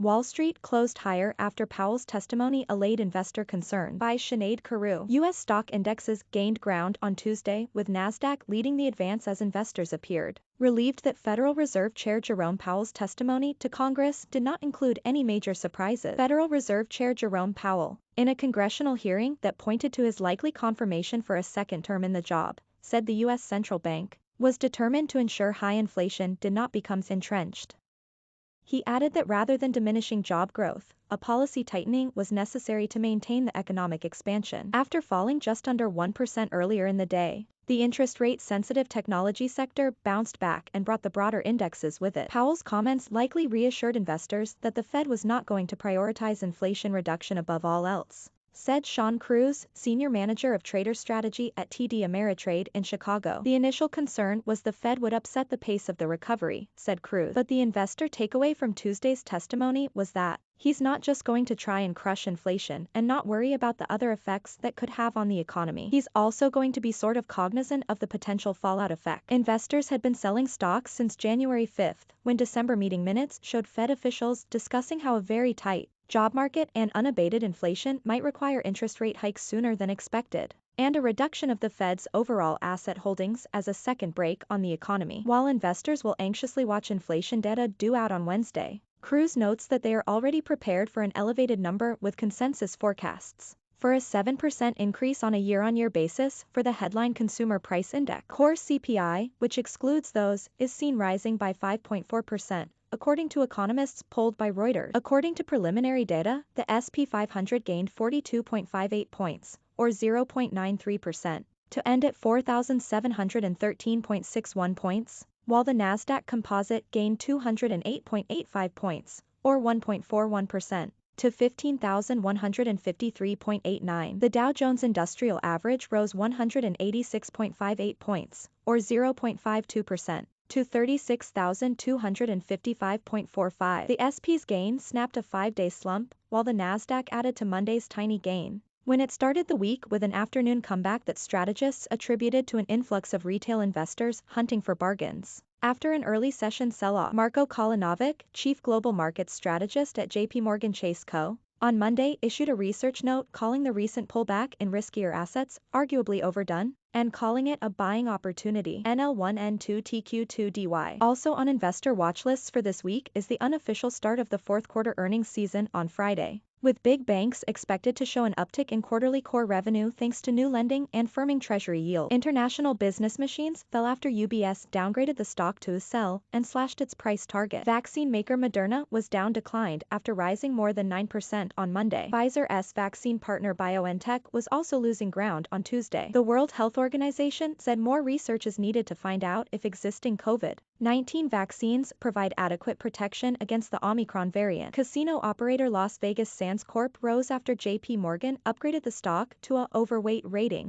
Wall Street closed higher after Powell's testimony allayed investor concern. By Sinéad Carew. U.S. stock indexes gained ground on Tuesday, with Nasdaq leading the advance as investors appeared relieved that Federal Reserve Chair Jerome Powell's testimony to Congress did not include any major surprises. Federal Reserve Chair Jerome Powell, in a congressional hearing that pointed to his likely confirmation for a second term in the job, said the U.S. central bank was determined to ensure high inflation did not become entrenched. He added that rather than diminishing job growth, a policy tightening was necessary to maintain the economic expansion. After falling just under 1% earlier in the day, the interest rate-sensitive technology sector bounced back and brought the broader indexes with it. Powell's comments likely reassured investors that the Fed was not going to prioritize inflation reduction above all else, said Cruz, senior manager of trader strategy at TD Ameritrade in Chicago. The initial concern was the Fed would upset the pace of the recovery, said Cruz. But the investor takeaway from Tuesday's testimony was that he's not just going to try and crush inflation and not worry about the other effects that could have on the economy. He's also going to be sort of cognizant of the potential fallout effect. Investors had been selling stocks since January 5th, when December meeting minutes showed Fed officials discussing how a very tight job market and unabated inflation might require interest rate hikes sooner than expected, and a reduction of the Fed's overall asset holdings as a second brake on the economy. While investors will anxiously watch inflation data due out on Wednesday, Cruz notes that they are already prepared for an elevated number with consensus forecasts for a 7% increase on a year-on-year basis for the headline Consumer Price Index. Core CPI, which excludes those, is seen rising by 5.4%. According to economists polled by Reuters. According to preliminary data, the S&P 500 gained 42.58 points, or 0.93%, to end at 4,713.61 points, while the Nasdaq Composite gained 208.85 points, or 1.41%, to 15,153.89. The Dow Jones Industrial Average rose 186.58 points, or 0.52%. to 36,255.45. The SP's gain snapped a 5-day slump, while the Nasdaq added to Monday's tiny gain, when it started the week with an afternoon comeback that strategists attributed to an influx of retail investors hunting for bargains. After an early session sell-off, Marko Kolanovic, chief global markets strategist at JPMorgan Chase Co., on Monday issued a research note calling the recent pullback in riskier assets arguably overdone, and calling it a buying opportunity. NL1N2TQ2DY. Also on investor watch lists for this week is the unofficial start of the fourth quarter earnings season on Friday, with big banks expected to show an uptick in quarterly core revenue thanks to new lending and firming treasury yield. International business machines fell after UBS downgraded the stock to a sell and slashed its price target. Vaccine maker Moderna was declined after rising more than 9% on Monday. Pfizer's vaccine partner BioNTech was also losing ground on Tuesday. The World Health Organization said more research is needed to find out if existing COVID-19 vaccines provide adequate protection against the Omicron variant. Casino operator Las Vegas Sands Corp rose after JP Morgan upgraded the stock to a overweight rating.